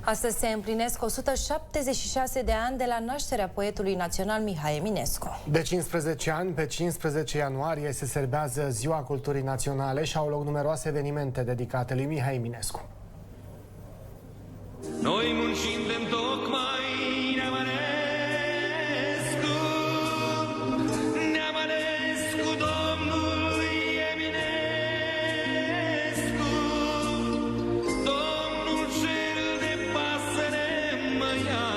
Astăzi se împlinesc 176 de ani de la nașterea poetului național Mihai Eminescu. De 15 ani, pe 15 ianuarie, se serbează Ziua Culturii Naționale și au loc numeroase evenimente dedicate lui Mihai Eminescu. Noi muncim de tocmai Neamănescu, domnului Eminescu, domnul cel de pasăre mă ia.